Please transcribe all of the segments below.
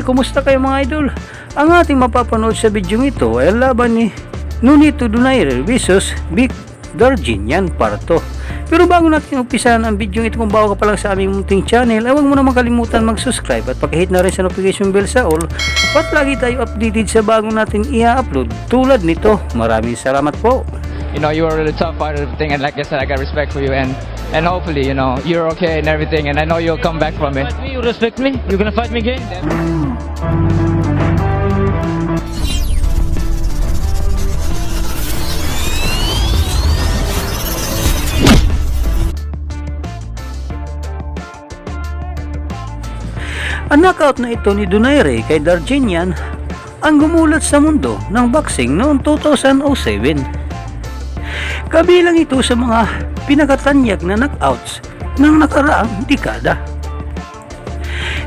Kumusta kayo mga idol? Ang ating mapapanood sa video ito ay ang laban ni Nonito Donaire vs Vic Darginian Parto. Pero bago natin umpisahan ang video ito, kung bago ka pa lang sa aming munting channel, ay huwag mo naman kalimutan mag-subscribe at pakihit na rin sa notification bell sa all at lagi tayo updated sa bago natin i-upload tulad nito. Maraming salamat po. You know, you are really tough fighter and everything, and like I said, I got respect for you, and hopefully, you know, you're okay and everything, and I know you'll come back from it. You respect me? You're gonna fight me again? Ang knockout na ito ni Donaire kay Darginian ang gumulat sa mundo ng boxing noong 2007. Kabilang ito sa mga pinakatanyag na knockouts ng nakaraang dekada.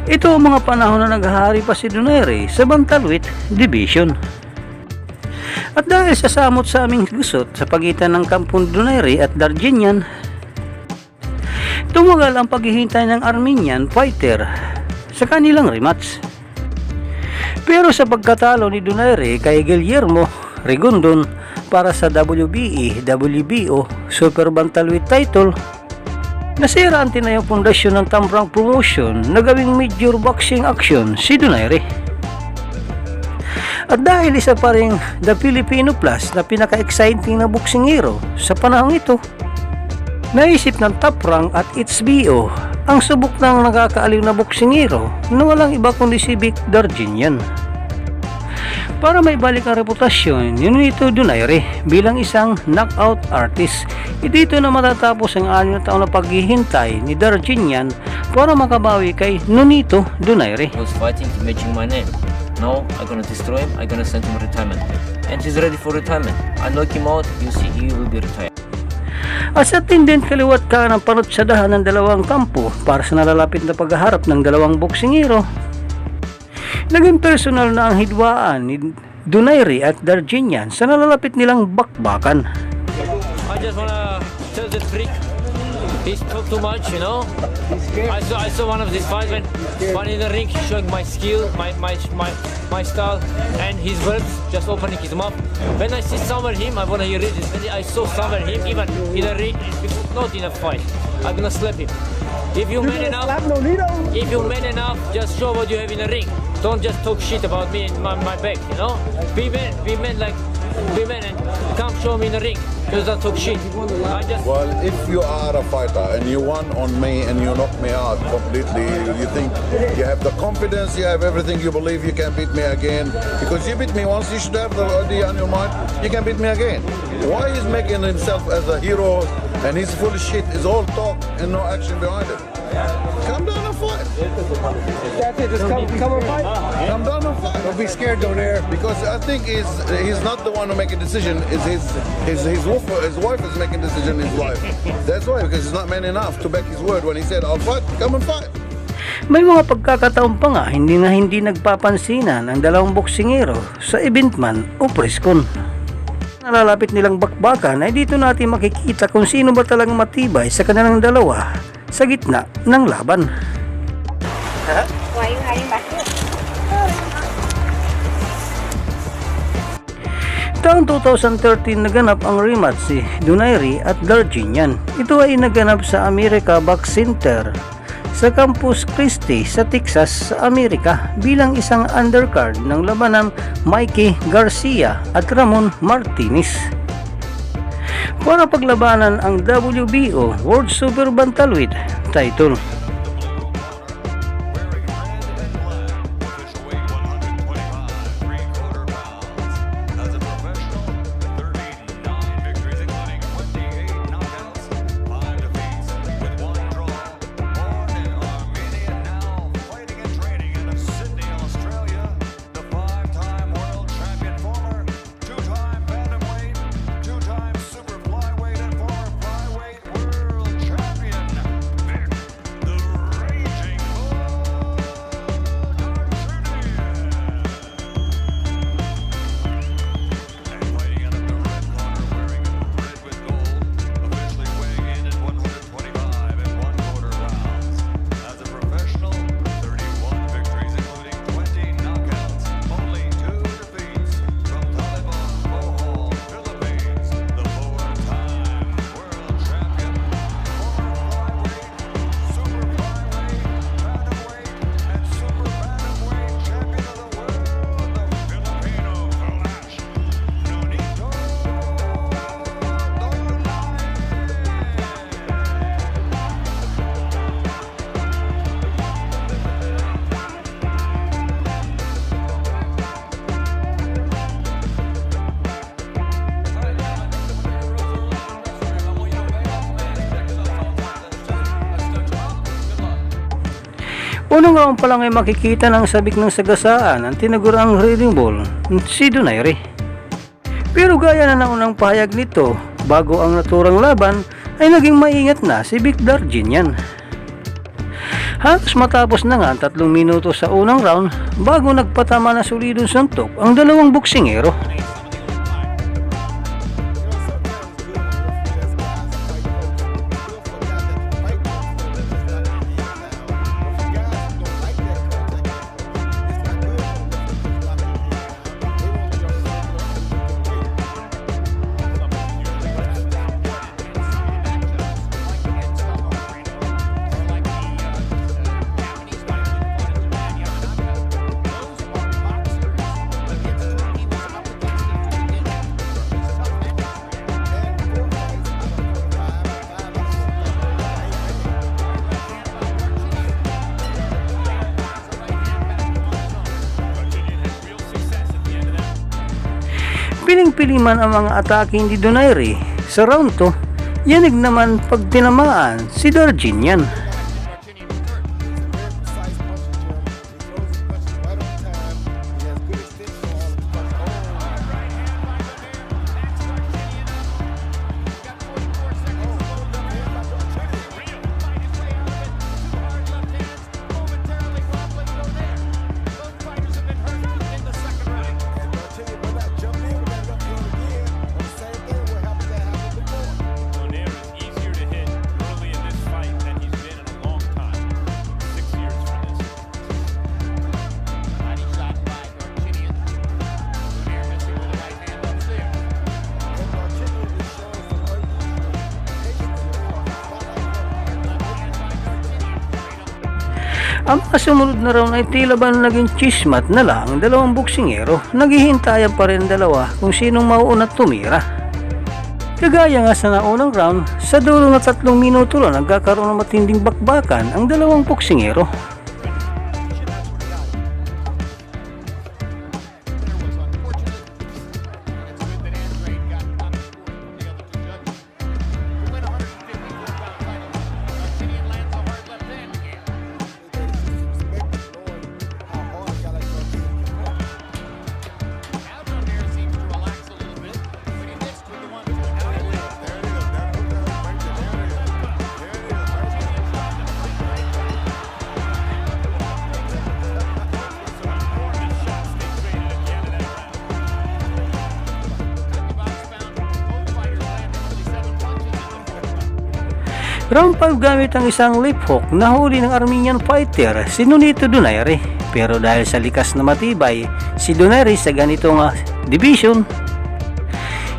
Ito ang mga panahon na naghahari pa si Donaire sa bantamweight division. At dahil sa samot sa aming gusot sa pagitan ng kampong Donaire at Darginian, tumagal ang paghihintay ng Armenian fighter sa kanilang rematch. Pero sa pagkatalo ni Donaire kay Guillermo Rigondon para sa WBE WBO Super Bantamweight title, nasira ang tinayong pundasyon ng Tambrang Promotion na gawing major boxing action si Donaire. At dahil isa pa ring The Filipino Plus na pinaka-exciting na boxing hero sa panahong ito, naisip ng Top Rank at HBO ang subok ng nakakaaliw na boxing hero na walang iba kundi si Vic Darginian, para may balik ang reputasyon ni Nonito Donaire bilang isang knockout artist. Ito na matatapos ang 6 na taon na paghihintay ni Darginian para makabawi kay Nonito Donaire. He was fighting, matching my name. Now I'm gonna destroy him, I'm gonna send him retirement. And he's ready for retirement. I knock him out, you see, he will be retired. At sa tindent kaliwat ka ng panutsadahan ng dalawang kampo para sa nalalapit na paghaharap ng dalawang boxing hero, naging personal na ang hidwaan ni Donaire at Darginian sa nalalapit nilang bakbakan. I just wanna tell the freak, he's talk too much, you know. I saw one of these fights when in the ring he's showing my skill, my style, and his words, just opening his mouth. When I see somewhere him, I wanna hear it. When I saw somewhere him, even in the ring, not in a fight, I'm gonna slap him. If you man enough, just show what you have in the ring. Don't just talk shit about me and my back, you know. Be men and come show me in the ring. Just don't talk shit. Well, if you are a fighter and you won on me and you knock me out completely, you think you have the confidence, you have everything, you believe you can beat me again. Because you beat me once, you should have the idea on your mind, you can beat me again. Why is making himself as a hero and he's full of shit, is all talk and no action behind it? Come down and fight. That's it, just come and fight. Come down and fight. Don't be scared, Donaire. Because I think he's not the one who make a decision. Is his wife is making a decision in his life. That's why, because he's not man enough to back his word when he said, "I'll fight." Come and fight. May mga pagkakataon pa nga hindi nagpapansinan ang dalawang boksingero sa event man o preskon. Nalalapit nilang bakbakan ay dito natin makikita kung sino ba talagang matibay sa kanilang dalawa sa gitna ng laban. Why are you hiding back here? Taong 2013 naganap ang rematch si Donaire at Darginian. Ito ay naganap sa America Box Center sa Campus Christi sa Texas sa Amerika bilang isang undercard ng labanan Mikey Garcia at Ramon Martinez para paglabanan ang WBO World Super Bantamweight title. Unang round pa lang ay makikita ng sabik ng sagasaan ang tinagurang reading ball, si Donaire. Pero gaya na ng unang pahayag nito, bago ang naturang laban ay naging maingat na si Vic Darginian. Halos matapos na nga ang 3 minuto sa unang round bago nagpatama na solidong suntok ang dalawang boksingero. Piling-pili man ang mga atake ni Donaire sa round 2, yanig naman pag tinamaan si Darginian. Donaire is easier to hit early in this fight than he's been in a long time. 6 years from this. Body shot by Darginian. Donaire missing with the right hand upstairs. Ang mga sumunod na round ay tila ba naging chismat na lang ang dalawang boksingero. Naghihintayan pa rin dalawa kung sinong mauuna tumira. Kagaya nga sa naunang round, sa dulo na 3 minuto lang nagkakaroon ng matinding bakbakan ang dalawang boksingero. Round 5 gamit ang isang lip hook na huli ng Armenian fighter si Nonito Donaire. Pero dahil sa likas na matibay si Donaire sa ganitong division,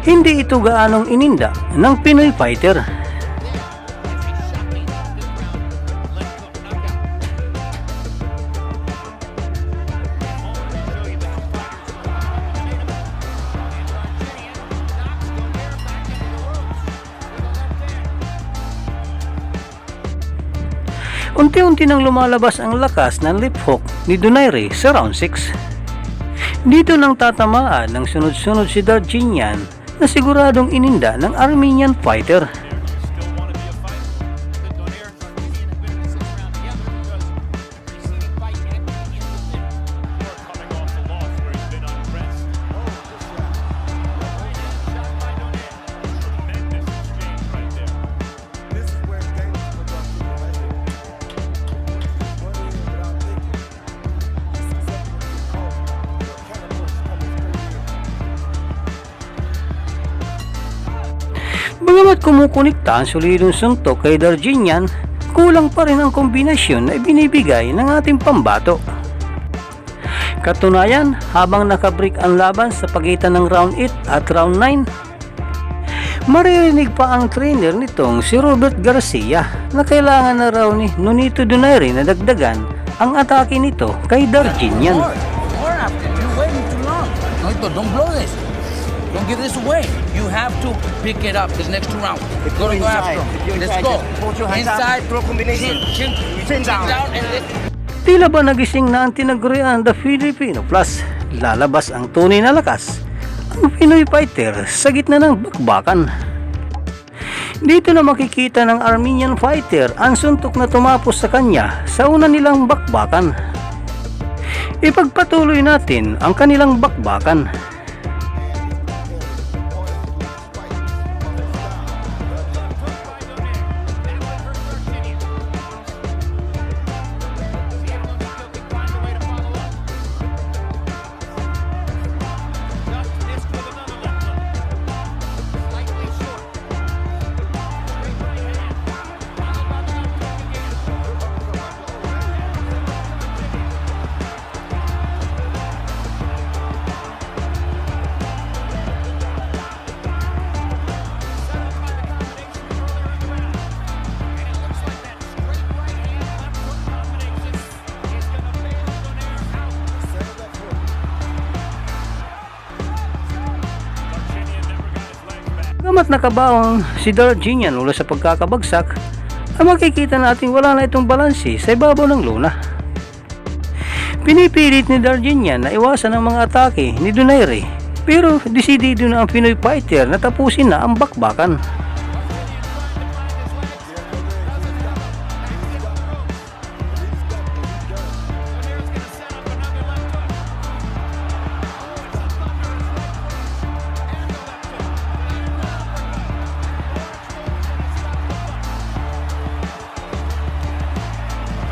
hindi ito gaanong ininda ng Pinoy fighter. Unti-unti nang lumalabas ang lakas ng lip hook ni Donaire sa round 6. Dito nang tatamaan ng sunod-sunod si Darginian na siguradong ininda ng Armenian fighter. Still want to be a fighter. Donaire and Darginian have been in the 6th round together because the preceding fight had Darginian was there. Or coming off the loss where he's been unpressed. Shot by Donaire. Tremendous exchange right there. This is where it's dangerous for Darginian right here. One in without thinking. He's successfully called. Kind of push coming straight in. Bagamat kumukunikta ang solidong suntok kay Darginian, kulang pa rin ang kombinasyon na ibinibigay ng ating pambato. Katunayan, habang nakabreak ang laban sa pagitan ng round 8 at round 9, maririnig pa ang trainer nitong si Robert Garcia na kailangan na raw ni Nonito Donaire na dagdagan ang atake nito kay Darginian. More after. You're waiting too long. No, don't blow this. Don't give this away. You have to pick it up this next 2 rounds. Go after him. Let's go. Inside, throw combination. Chin down and let. Tila ba nagising na ang tinagurian the Filipino Plus? Lalabas ang tunay na lakas, ang Pinoy fighter sa gitna ng bakbakan. Dito na makikita ng Armenian fighter ang suntok na tumapos sa kanya sa una nilang bakbakan. Ipagpatuloy natin ang kanilang bakbakan. Gamat nakabaong si Darginian mula sa pagkakabagsak, ay makikita natin wala na itong balanse sa ibabaw ng lona. Pinipilit ni Darginian na iwasan ang mga atake ni Donaire, pero desidido na ang Pinoy fighter na tapusin na ang bakbakan.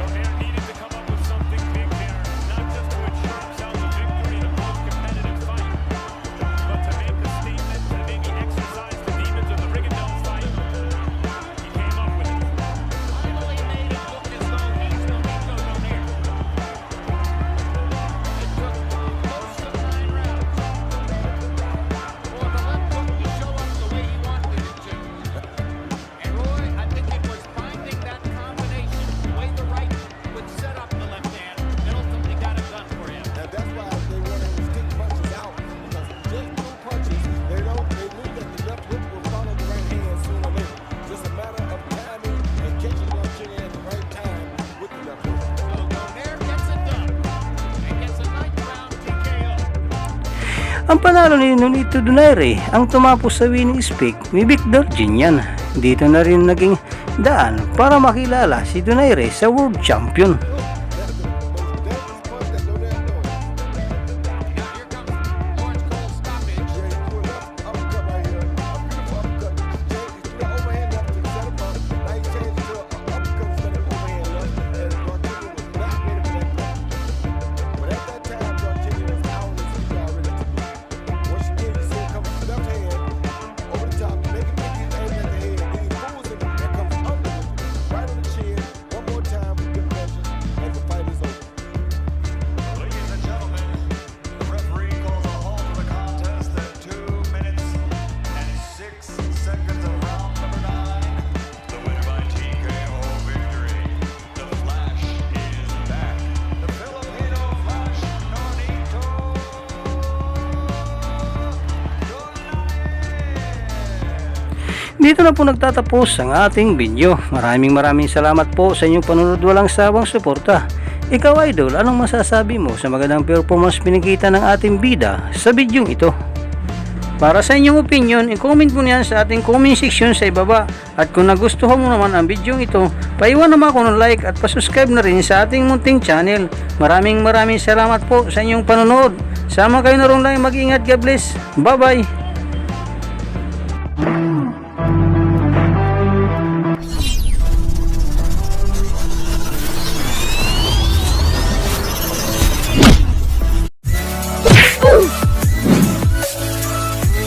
Donaire needed to come up with something big there, not just to ensure himself a victory in a most-competitive fight, but to make a statement to maybe exercise the demons of the Rigondeaux fight. He came up with it. Finally made it look as though he's Domingo Donaire. It took most of 9 rounds for the left hook to show up the way he wanted it to. And Roy, I think it was finding that combination, the way the right would set up the left hand, that ultimately got it done for him. And that's why they want to stick punches out, because just through punches, they knew that the left hook will follow the right hand sooner or later. Just a matter of timing and catching Darginian at the right time with the left hook. So Donaire gets it done and gets a 9th round TKO. Ang panalo ni Nonito Donaire ang tumapos sa winning streak ni Vic Darginian. Dito na rin naging daan para makilala si Donaire sa World Champion. That's the most dangerous punch that Donaire knows. Now here comes Lawrence Cole's stoppage. Yeah, he threw a left uppercut right here. A beautiful uppercut. He threw an overhand left to set him up. Now he changed it to an uppercut instead of overhand left. And Darginian was not ready for that punch. But at that time, Darginian was out on his feet already. Once again, you see him come with the left hand over the top, make him think he's aiming at the head. Then he pulls him and comes under with it, right on the chin. One more time with good measure, and the fight is over. Ladies and gentlemen, the referee calls a halt to the contest at 2 minutes and 6 seconds of round number 9. The winner by TKO victory. The Flash is back. The Filipino Flash, Nonito Donaire. Dito na po nagtatapos ang ating video. Maraming salamat po sa inyong panunod, walang sawang suporta. Ikaw idol, anong masasabi mo sa magandang performance pinakita ng ating bida sa bidyong ito? Para sa inyong opinion, i-comment mo niyan sa ating comment section sa ibaba. At kung nagustuhan mo naman ang bidyong ito, paiwan naman ako ng like at pasubscribe na rin sa ating munting channel. Maraming salamat po sa inyong panunod. Sama kayo na rin lang, mag-ingat, God bless. Bye bye.